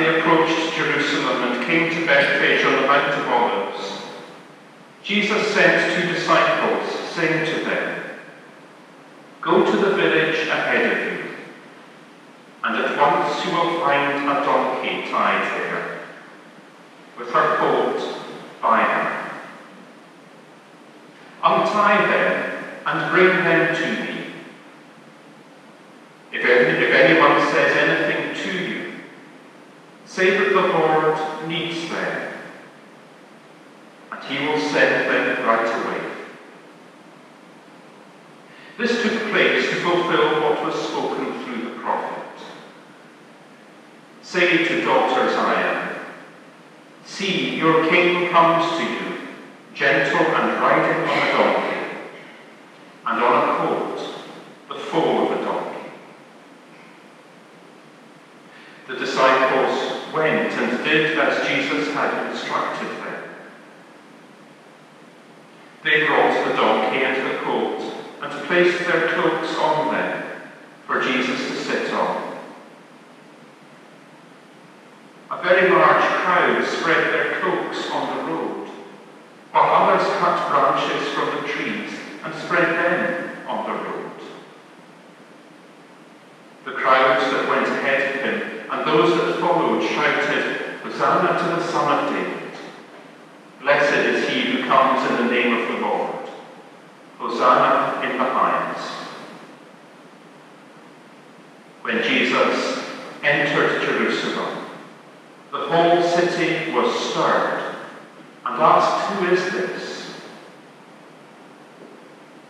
they approached Jerusalem and came to Bethphage on the Mount of Olives, Jesus sent 2 disciples, saying to them, "Go to the village ahead of you, and at once you will find a donkey tied there, with her colt by her. Untie them and bring them to me. If anyone says anything to you, say that the Lord needs them, and he will send them right away." This took place to fulfill what was spoken through the prophet. "Say to daughter Zion, see, your king comes to you, gentle and riding on a donkey, and on a colt, the foal of a donkey." The disciples went and did as Jesus had instructed them. They brought the donkey and the colt and placed their cloaks on them for Jesus to sit on. A very large crowd spread their cloaks on the road, while others cut branches from the trees and spread them on the road. The crowds that went ahead of him and those that followed shouted, "Hosanna to the Son of David! Blessed is he who comes in the name of the Lord! Hosanna in the highest!" When Jesus entered Jerusalem, the whole city was stirred and asked, "Who is this?"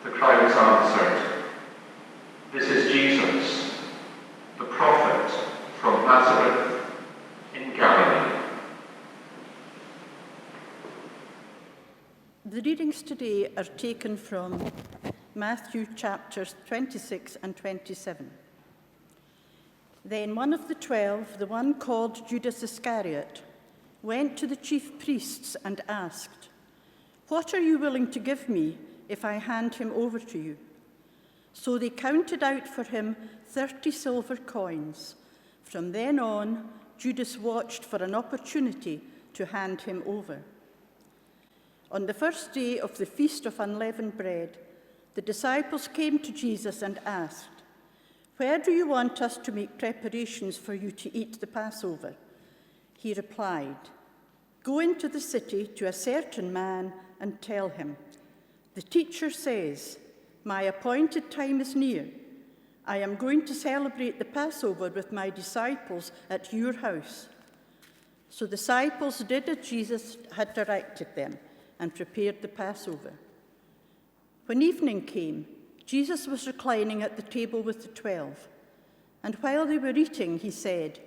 The crowds answered, "This is Jesus, the prophet from Nazareth in Galilee." The readings today are taken from Matthew chapters 26 and 27. Then one of the 12, the one called Judas Iscariot, went to the chief priests and asked, "What are you willing to give me if I hand him over to you?" So they counted out for him 30 silver coins. From then on, Judas watched for an opportunity to hand him over. On the first day of the Feast of Unleavened Bread, the disciples came to Jesus and asked, "Where do you want us to make preparations for you to eat the Passover?" He replied, "Go into the city to a certain man and tell him, 'The teacher says, my appointed time is near. I am going to celebrate the Passover with my disciples at your house.'" So the disciples did as Jesus had directed them and prepared the Passover. When evening came, Jesus was reclining at the table with the 12. And while they were eating, he said,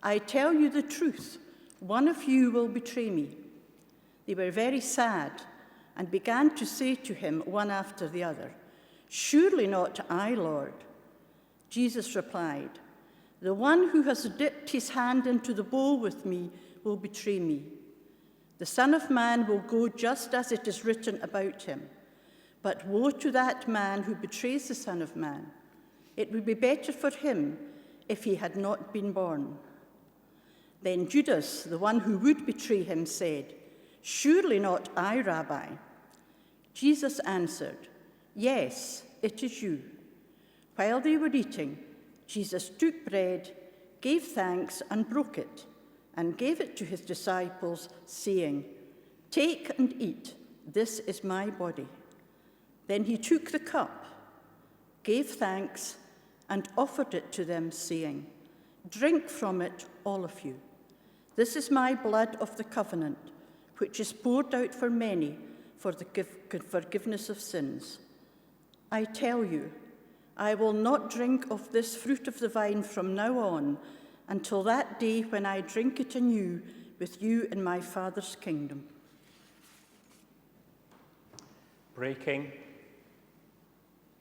"I tell you the truth, one of you will betray me." They were very sad and began to say to him one after the other, "Surely not I, Lord." Jesus replied, "The one who has dipped his hand into the bowl with me will betray me. The Son of Man will go just as it is written about him. But woe to that man who betrays the Son of Man. It would be better for him if he had not been born." Then Judas, the one who would betray him, said, "Surely not I, Rabbi." Jesus answered, "Yes, it is you." While they were eating, Jesus took bread, gave thanks, and broke it, and gave it to his disciples, saying, "Take and eat, this is my body." Then he took the cup, gave thanks, and offered it to them, saying, "Drink from it, all of you. This is my blood of the covenant, which is poured out for many for the forgiveness of sins. I tell you, I will not drink of this fruit of the vine from now on until that day when I drink it anew with you in my Father's kingdom." Breaking,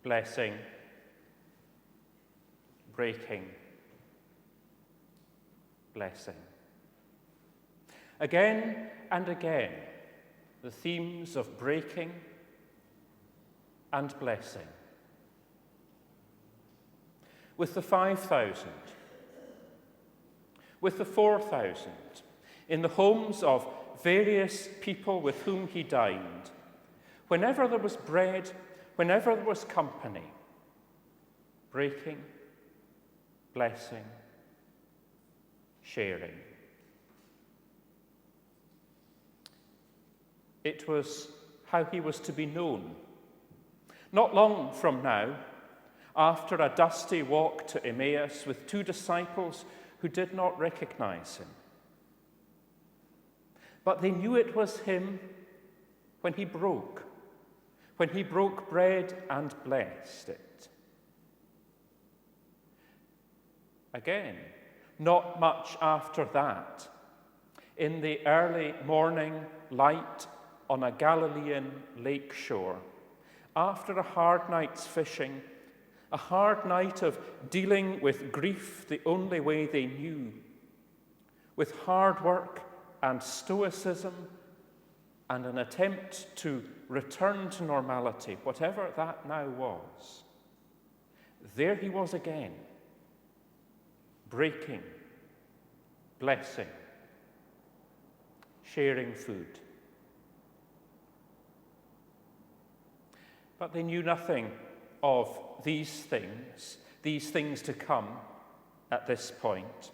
blessing, breaking, blessing. Again and again, the themes of breaking and blessing. With the 5,000, with the 4,000, in the homes of various people with whom he dined, whenever there was bread, whenever there was company, breaking, blessing, sharing. It was how he was to be known. Not long from now, after a dusty walk to Emmaus with 2 disciples who did not recognize him. But they knew it was him when he broke bread and blessed it. Again, not much after that, in the early morning light on a Galilean lake shore, after a hard night's fishing, a hard night of dealing with grief the only way they knew, with hard work and stoicism and an attempt to return to normality, whatever that now was, there he was again, breaking, blessing, sharing food. But they knew nothing of these things to come at this point.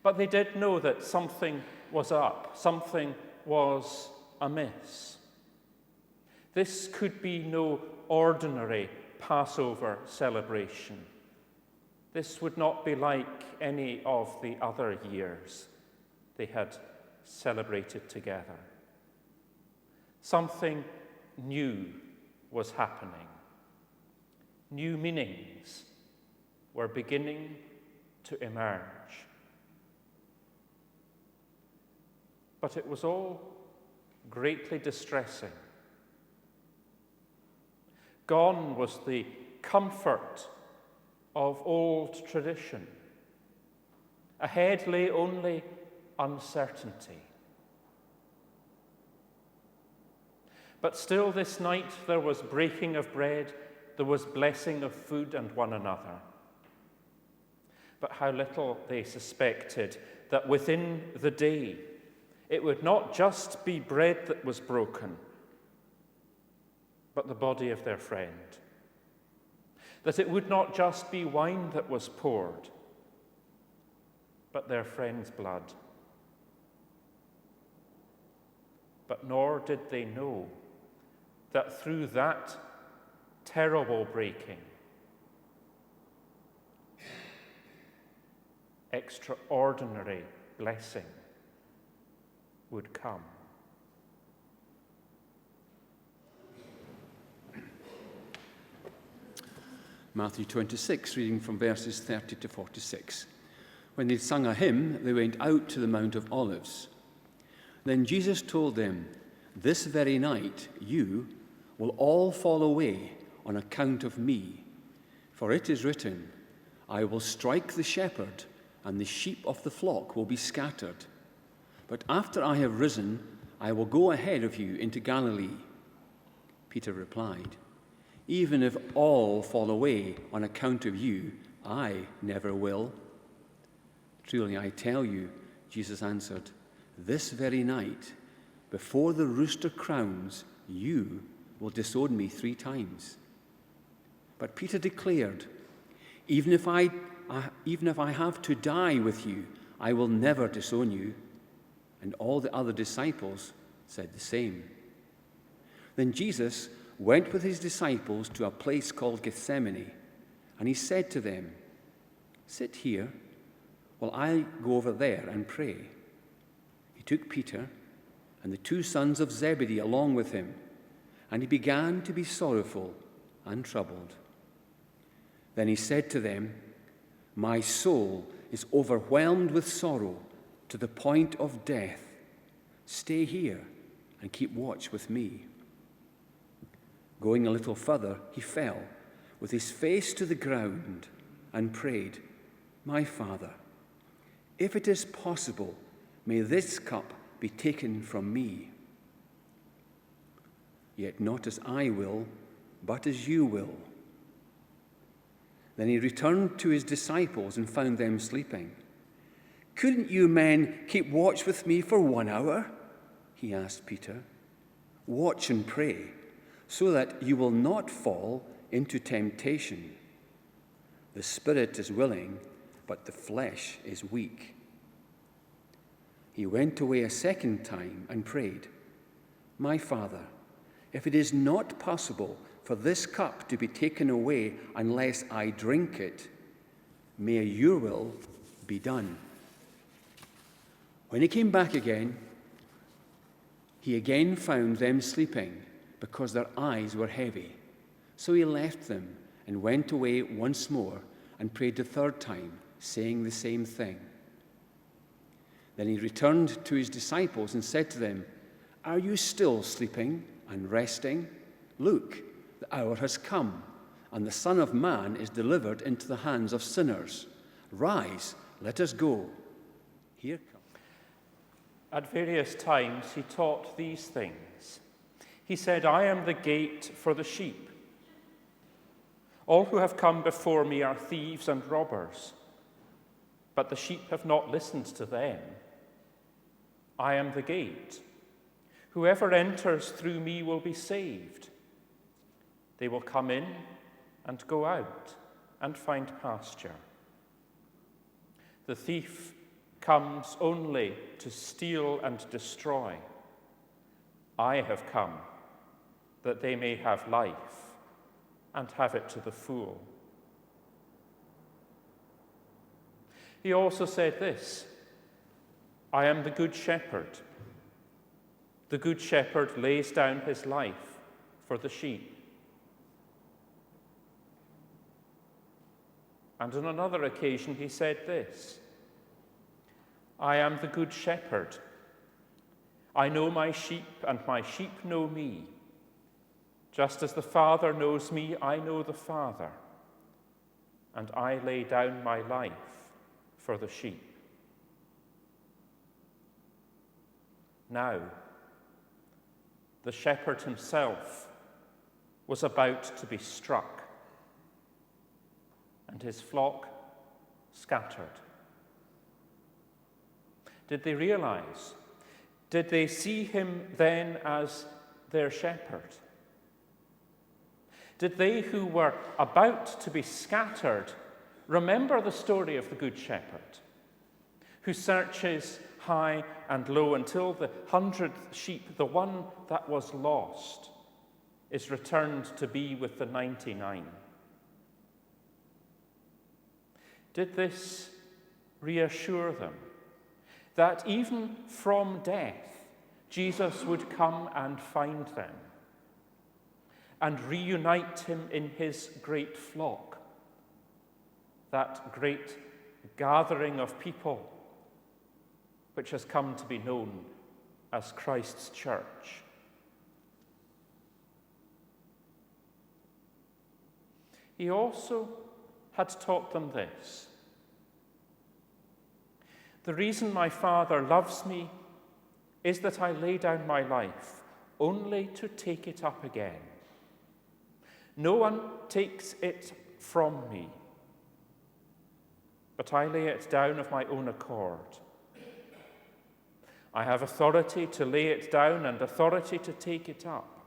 But they did know that something was up, something was amiss. This could be no ordinary Passover celebration. This would not be like any of the other years they had celebrated together. Something new was happening. New meanings were beginning to emerge. But it was all greatly distressing. Gone was the comfort of old tradition. Ahead lay only uncertainty. But still this night there was breaking of bread, there was blessing of food and one another. But how little they suspected that within the day it would not just be bread that was broken, but the body of their friend. That it would not just be wine that was poured, but their friend's blood. But nor did they know that through that terrible breaking, extraordinary blessing would come. Matthew 26, reading from verses 30 to 46. When they'd sung a hymn, they went out to the Mount of Olives. Then Jesus told them, "This very night you will all fall away on account of me. For it is written, I will strike the shepherd, and the sheep of the flock will be scattered. But after I have risen, I will go ahead of you into Galilee." Peter replied, "Even if all fall away on account of you, I never will." "Truly I tell you," Jesus answered, "this very night, before the rooster crows, you will disown me 3 times. But Peter declared, even if I have to die with you, I will never disown you." And all the other disciples said the same. Then Jesus went with his disciples to a place called Gethsemane, and he said to them, "Sit here while I go over there and pray." He took Peter and the 2 sons of Zebedee along with him, and he began to be sorrowful and troubled. Then he said to them, "My soul is overwhelmed with sorrow to the point of death. Stay here and keep watch with me." Going a little further, he fell with his face to the ground and prayed, "My Father, if it is possible, may this cup be taken from me. Yet not as I will, but as you will." Then he returned to his disciples and found them sleeping. Couldn't you men keep watch with me for 1 hour? He asked Peter. Watch and pray, so that you will not fall into temptation. The spirit is willing, but the flesh is weak. He went away a second time and prayed, My Father, if it is not possible for this cup to be taken away unless I drink it, may your will be done. When he came back again, he again found them sleeping because their eyes were heavy. So he left them and went away once more and prayed the third time, saying the same thing. Then he returned to his disciples and said to them, Are you still sleeping and resting? Look, the hour has come, and the Son of Man is delivered into the hands of sinners. Rise, let us go. Here comes. At various times he taught these things. He said, I am the gate for the sheep. All who have come before me are thieves and robbers, but the sheep have not listened to them. I am the gate. Whoever enters through me will be saved. They will come in and go out and find pasture. The thief comes only to steal and destroy. I have come that they may have life and have it to the full. He also said this, I am the good shepherd. The good shepherd lays down his life for the sheep. And on another occasion he said this, I am the good shepherd. I know my sheep, and my sheep know me. Just as the Father knows me, I know the Father, and I lay down my life for the sheep. Now, the shepherd himself was about to be struck, and his flock scattered. Did they realize? Did they see him then as their shepherd? Did they who were about to be scattered remember the story of the Good Shepherd, who searches high and low until the 100th sheep, the one that was lost, is returned to be with the 99? Did this reassure them that even from death, Jesus would come and find them and reunite him in his great flock, that great gathering of people which has come to be known as Christ's church? He also had taught them this. The reason my Father loves me is that I lay down my life only to take it up again. No one takes it from me, but I lay it down of my own accord. I have authority to lay it down and authority to take it up.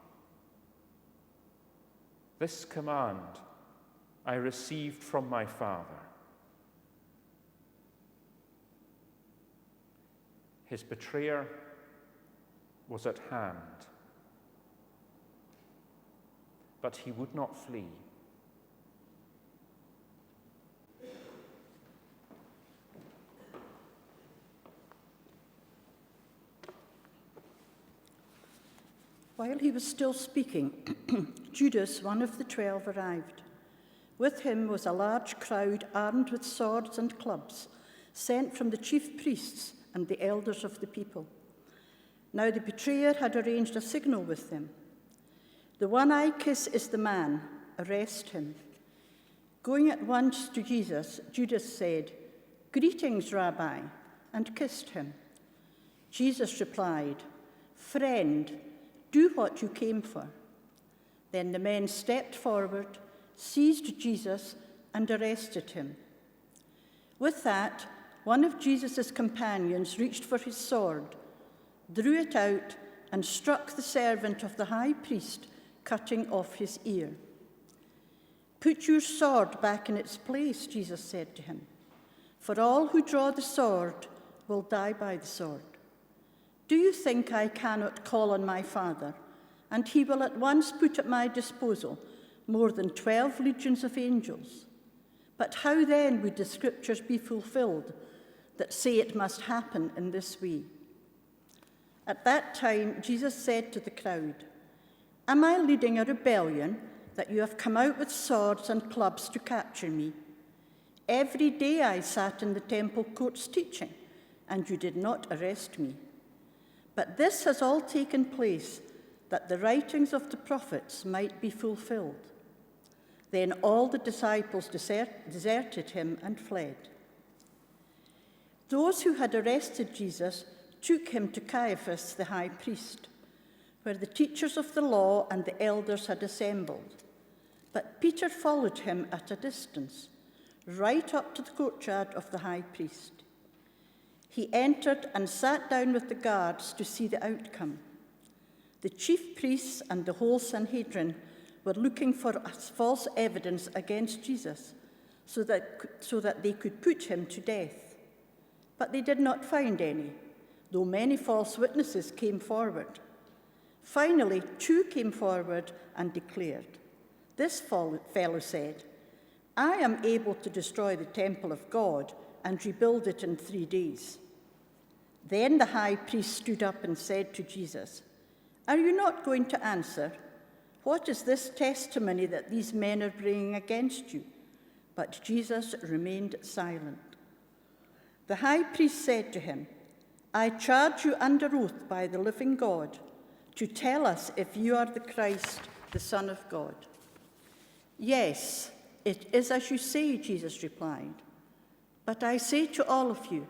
This command I received from my Father. His betrayer was at hand, but he would not flee. While he was still speaking, Judas, one of the 12, arrived. With him was a large crowd armed with swords and clubs, sent from the chief priests and the elders of the people. Now the betrayer had arranged a signal with them. The one I kiss is the man, arrest him. Going at once to Jesus, Judas said, Greetings, Rabbi, and kissed him. Jesus replied, Friend, do what you came for. Then the men stepped forward, seized Jesus, and arrested him. With that, one of Jesus' companions reached for his sword, drew it out, and struck the servant of the high priest, cutting off his ear. "Put your sword back in its place," Jesus said to him, "for all who draw the sword will die by the sword. Do you think I cannot call on my Father, and he will at once put at my disposal more than 12 legions of angels? But how then would the scriptures be fulfilled that say it must happen in this way?" At that time, Jesus said to the crowd, "Am I leading a rebellion that you have come out with swords and clubs to capture me? Every day I sat in the temple courts teaching, and you did not arrest me. But this has all taken place that the writings of the prophets might be fulfilled." Then all the disciples deserted him and fled. Those who had arrested Jesus took him to Caiaphas, the high priest, where the teachers of the law and the elders had assembled. But Peter followed him at a distance, right up to the courtyard of the high priest. He entered and sat down with the guards to see the outcome. The chief priests and the whole Sanhedrin were looking for false evidence against Jesus so that they could put him to death. But they did not find any, though many false witnesses came forward. Finally, 2 came forward and declared. This fellow said, "I am able to destroy the temple of God and rebuild it in 3 days." Then the high priest stood up and said to Jesus, "Are you not going to answer? What is this testimony that these men are bringing against you?" But Jesus remained silent. The high priest said to him, "I charge you under oath by the living God to tell us if you are the Christ, the Son of God." "Yes, it is as you say," Jesus replied. "But I say to all of you,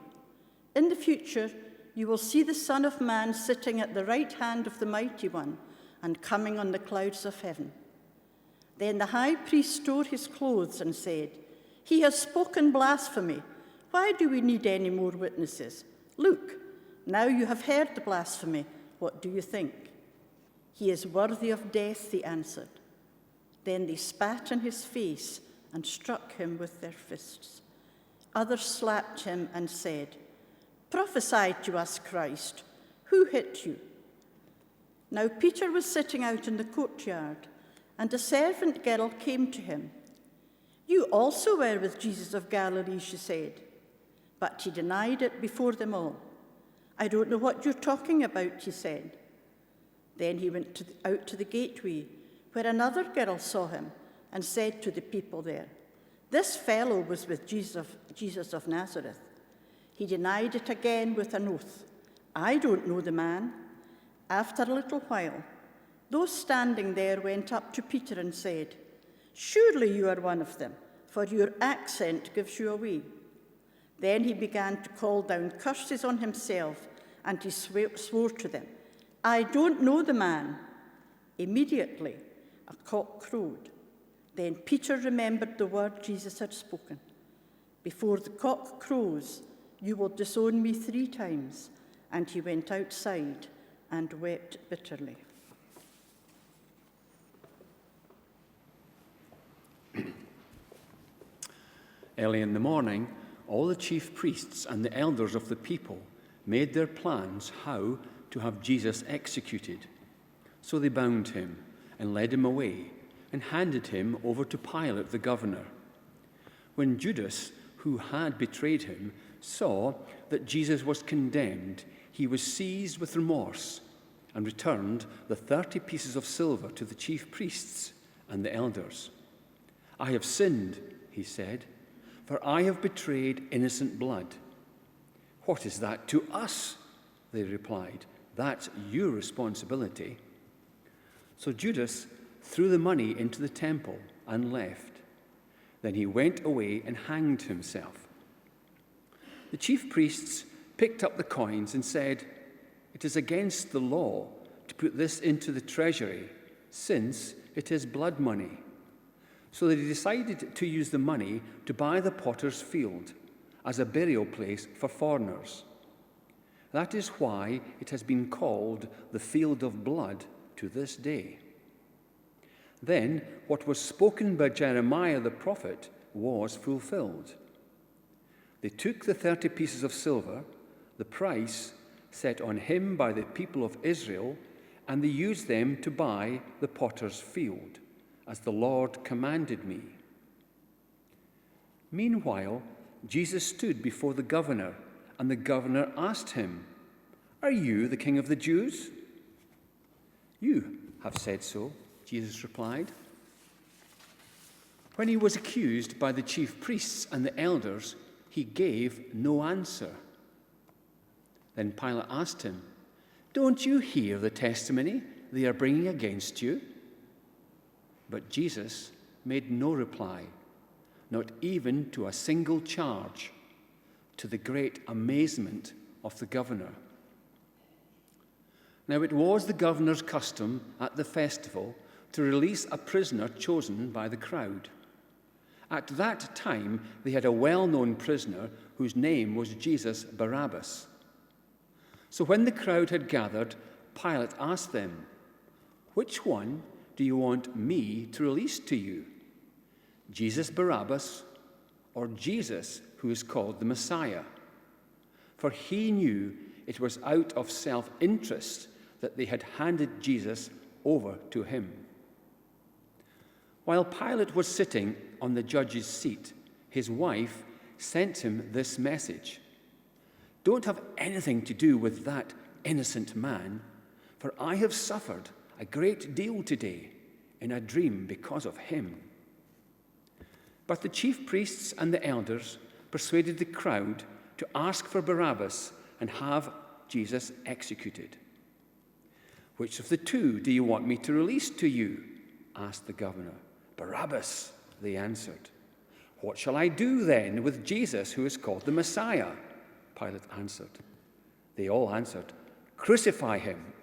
in the future you will see the Son of Man sitting at the right hand of the Mighty One and coming on the clouds of heaven." Then the high priest tore his clothes and said, "He has spoken blasphemy. Why do we need any more witnesses? Look, now you have heard the blasphemy. What do you think?" "He is worthy of death," they answered. Then they spat in his face and struck him with their fists. Others slapped him and said, "Prophesy to us, Christ. Who hit you?" Now Peter was sitting out in the courtyard, and a servant girl came to him. "You also were with Jesus of Galilee," she said. But he denied it before them all. "I don't know what you're talking about," he said. Then he went out to the gateway, where another girl saw him and said to the people there, "This fellow was with Jesus of Nazareth." He denied it again with an oath, "I don't know the man." After a little while, those standing there went up to Peter and said, "Surely you are one of them, for your accent gives you away." Then he began to call down curses on himself, and he swore to them, "I don't know the man." Immediately, a cock crowed. Then Peter remembered the word Jesus had spoken, "Before the cock crows, you will disown me 3 times." And he went outside and wept bitterly. Early in the morning, all the chief priests and the elders of the people made their plans how to have Jesus executed. So they bound him and led him away and handed him over to Pilate the governor. When Judas, who had betrayed him, saw that Jesus was condemned, he was seized with remorse and returned the 30 pieces of silver to the chief priests and the elders. "I have sinned," he said, "for I have betrayed innocent blood." "What is that to us?" they replied. "That's your responsibility." So Judas threw the money into the temple and left. Then he went away and hanged himself. The chief priests picked up the coins and said, "It is against the law to put this into the treasury, since it is blood money." So they decided to use the money to buy the potter's field as a burial place for foreigners. That is why it has been called the field of blood to this day. Then what was spoken by Jeremiah the prophet was fulfilled. They took the 30 pieces of silver, the price set on him by the people of Israel, and they used them to buy the potter's field, as the Lord commanded me. Meanwhile, Jesus stood before the governor, and the governor asked him, "Are you the king of the Jews?" "You have said so," Jesus replied. When he was accused by the chief priests and the elders, he gave no answer. Then Pilate asked him, "Don't you hear the testimony they are bringing against you?" But Jesus made no reply, not even to a single charge, to the great amazement of the governor. Now it was the governor's custom at the festival to release a prisoner chosen by the crowd. At that time, they had a well-known prisoner whose name was Jesus Barabbas. So when the crowd had gathered, Pilate asked them, "Which one do you want me to release to you? Jesus Barabbas, or Jesus who is called the Messiah?" For he knew it was out of self-interest that they had handed Jesus over to him. While Pilate was sitting on the judge's seat, his wife sent him this message: "Don't have anything to do with that innocent man, for I have suffered a great deal today in a dream because of him." But the chief priests and the elders persuaded the crowd to ask for Barabbas and have Jesus executed. "Which of the two do you want me to release to you?" asked the governor. "Barabbas," they answered. "What shall I do then with Jesus who is called the Messiah?" Pilate answered. They all answered, "Crucify him."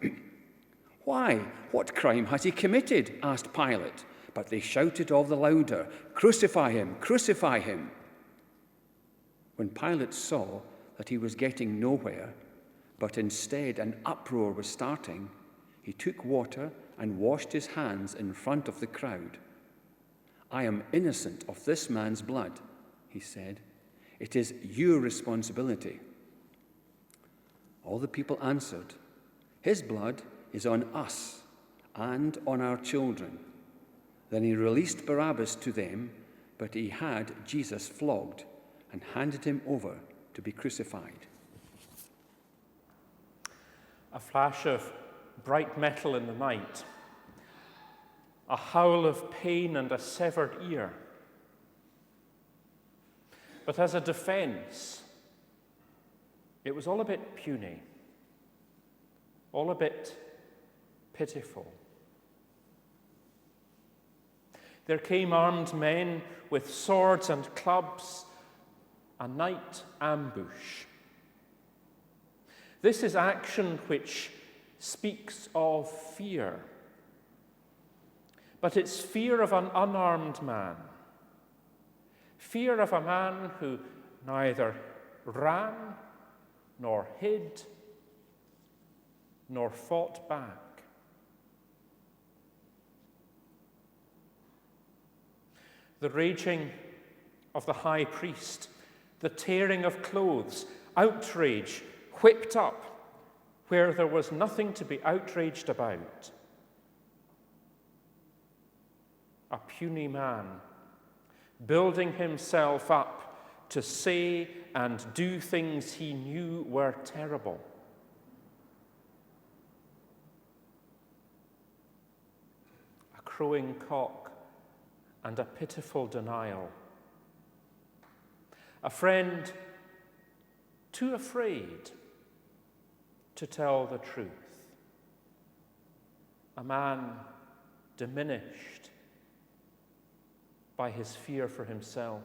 "Why? What crime has he committed?" asked Pilate. But they shouted all the louder, "Crucify him! Crucify him!" When Pilate saw that he was getting nowhere, but instead an uproar was starting, he took water and washed his hands in front of the crowd. "I am innocent of this man's blood," he said. "It is your responsibility." All the people answered, "His blood is on us and on our children." Then he released Barabbas to them, but he had Jesus flogged and handed him over to be crucified. A flash of bright metal in the night, a howl of pain and a severed ear. But as a defense, it was all a bit puny, all a bit pitiful. There came armed men with swords and clubs, a night ambush. This is action which speaks of fear, but it's fear of an unarmed man, fear of a man who neither ran, nor hid, nor fought back. The raging of the high priest, the tearing of clothes, outrage whipped up where there was nothing to be outraged about. A puny man building himself up to say and do things he knew were terrible. A crowing cock and a pitiful denial. A friend too afraid to tell the truth. A man diminished by his fear for himself.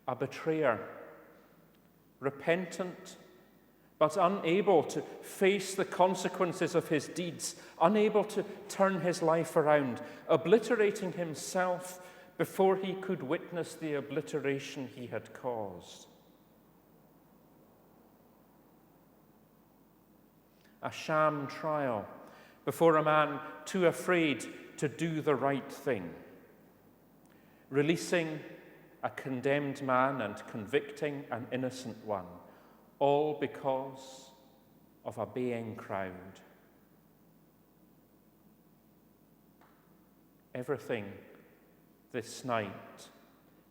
A betrayer, repentant, but unable to face the consequences of his deeds, unable to turn his life around, obliterating himself before he could witness the obliteration he had caused. A sham trial before a man too afraid to do the right thing, releasing a condemned man and convicting an innocent one, all because of a baying crowd. Everything this night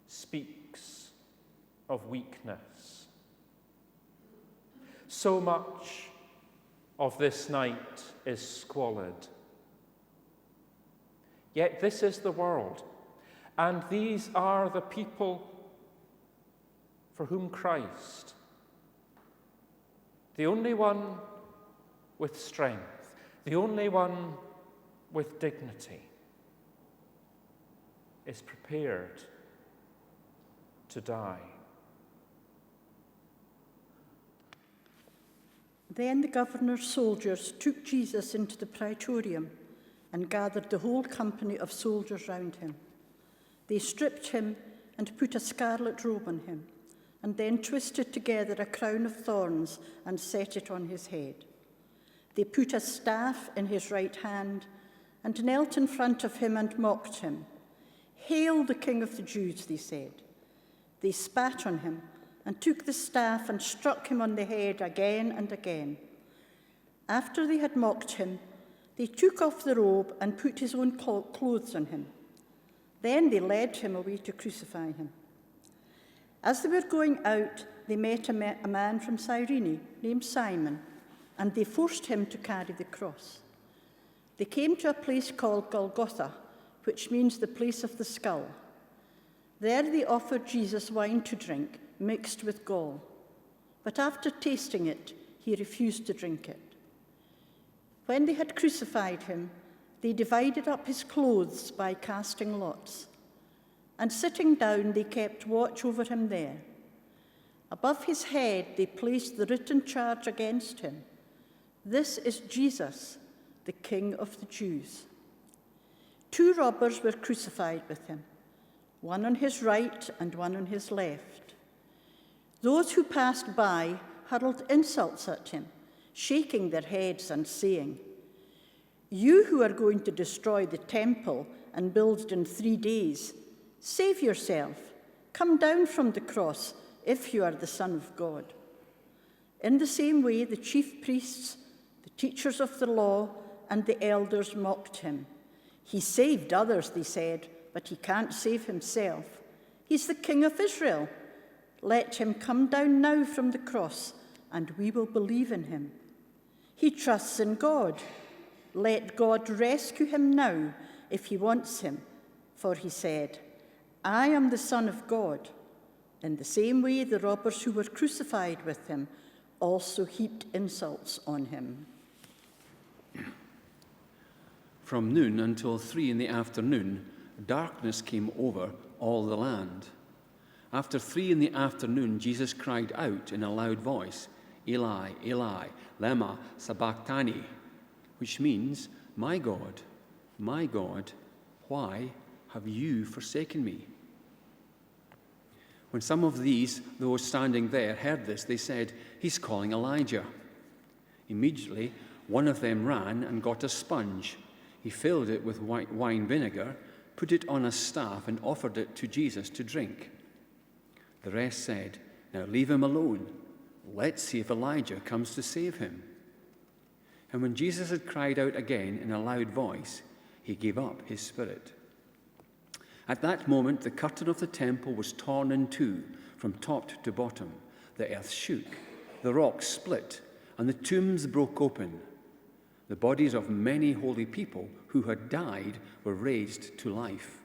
speaks of weakness. So much of this night is squalid. Yet this is the world, and these are the people for whom Christ, the only one with strength, the only one with dignity, is prepared to die. Then the governor's soldiers took Jesus into the praetorium and gathered the whole company of soldiers round him. They stripped him and put a scarlet robe on him, and then twisted together a crown of thorns and set it on his head. They put a staff in his right hand and knelt in front of him and mocked him. "Hail the King of the Jews," they said. They spat on him and took the staff and struck him on the head again and again. After they had mocked him, they took off the robe and put his own clothes on him. Then they led him away to crucify him. As they were going out, they met a man from Cyrene named Simon, and they forced him to carry the cross. They came to a place called Golgotha, which means the place of the skull. There they offered Jesus wine to drink, mixed with gall. But after tasting it, he refused to drink it. When they had crucified him, they divided up his clothes by casting lots. And sitting down, they kept watch over him there. Above his head, they placed the written charge against him: "This is Jesus, the King of the Jews." 2 robbers were crucified with him, one on his right and one on his left. Those who passed by hurled insults at him, shaking their heads and saying, "You who are going to destroy the temple and build it in 3 days, save yourself. Come down from the cross if you are the Son of God." In the same way, the chief priests, the teachers of the law, and the elders mocked him. "He saved others," they said, "but he can't save himself. He's the King of Israel. Let him come down now from the cross, and we will believe in him. He trusts in God. Let God rescue him now if he wants him, for he said, 'I am the Son of God.'" In the same way, the robbers who were crucified with him also heaped insults on him. From noon until 3 in the afternoon, darkness came over all the land. After 3 in the afternoon, Jesus cried out in a loud voice, "Eli, Eli, lema sabachthani," which means, my God, why have you forsaken me?" When some of those standing there, heard this, they said, "He's calling Elijah." Immediately, one of them ran and got a sponge. He filled it with wine vinegar, put it on a staff, and offered it to Jesus to drink. The rest said, "Now leave him alone. Let's see if Elijah comes to save him." And when Jesus had cried out again in a loud voice, he gave up his spirit. At that moment, the curtain of the temple was torn in two from top to bottom. The earth shook, the rocks split, and the tombs broke open. The bodies of many holy people who had died were raised to life.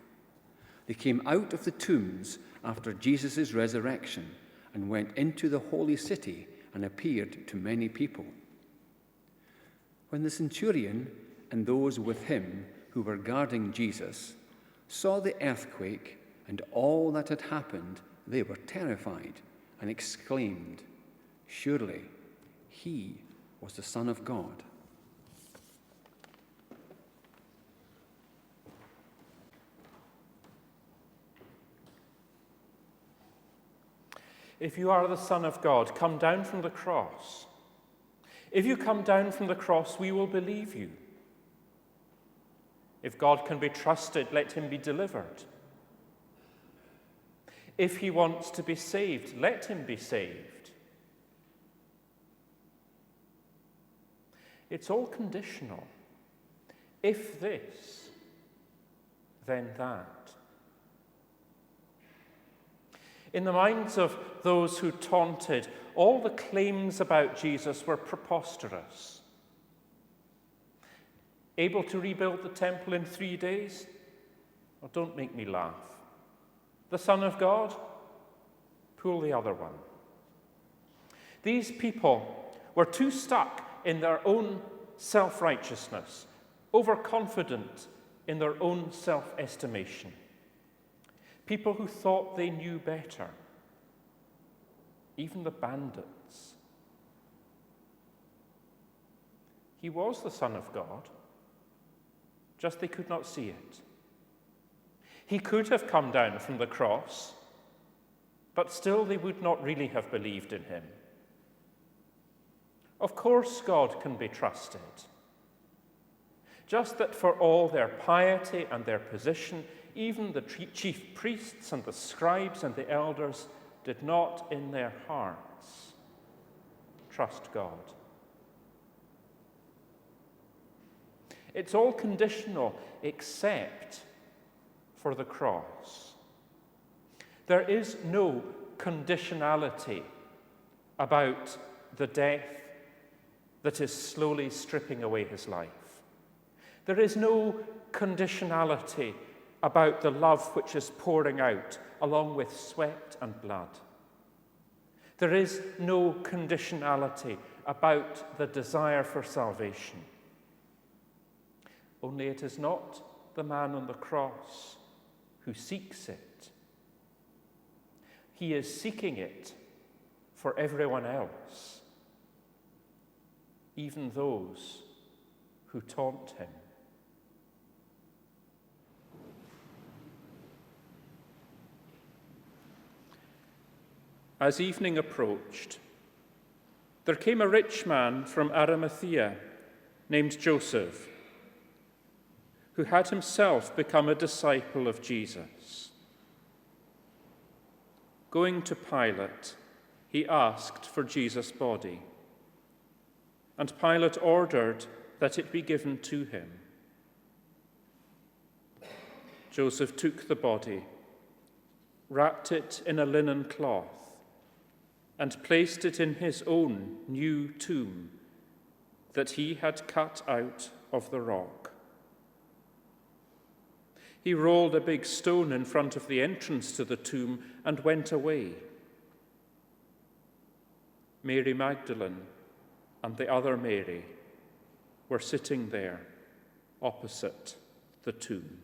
They came out of the tombs after Jesus' resurrection and went into the holy city and appeared to many people. When the centurion and those with him who were guarding Jesus saw the earthquake and all that had happened, they were terrified and exclaimed, "Surely he was the Son of God." If you are the Son of God, come down from the cross. If you come down from the cross, we will believe you. If God can be trusted, let him be delivered. If he wants to be saved, let him be saved. It's all conditional. If this, then that. In the minds of those who taunted, all the claims about Jesus were preposterous. Able to rebuild the temple in 3 days? Oh, don't make me laugh. The Son of God? Pull the other one. These people were too stuck in their own self-righteousness, overconfident in their own self-estimation. People who thought they knew better. Even the bandits. He was the Son of God, just they could not see it. He could have come down from the cross, but still they would not really have believed in him. Of course God can be trusted, just that for all their piety and their position, even the chief priests and the scribes and the elders did not in their hearts trust God. It's all conditional except for the cross. There is no conditionality about the death that is slowly stripping away his life. There is no conditionality about the love which is pouring out along with sweat and blood. There is no conditionality about the desire for salvation. Only it is not the man on the cross who seeks it. He is seeking it for everyone else, even those who taunt him. As evening approached, there came a rich man from Arimathea named Joseph, who had himself become a disciple of Jesus. Going to Pilate, he asked for Jesus' body, and Pilate ordered that it be given to him. Joseph took the body, wrapped it in a linen cloth, and placed it in his own new tomb that he had cut out of the rock. He rolled a big stone in front of the entrance to the tomb and went away. Mary Magdalene and the other Mary were sitting there opposite the tomb.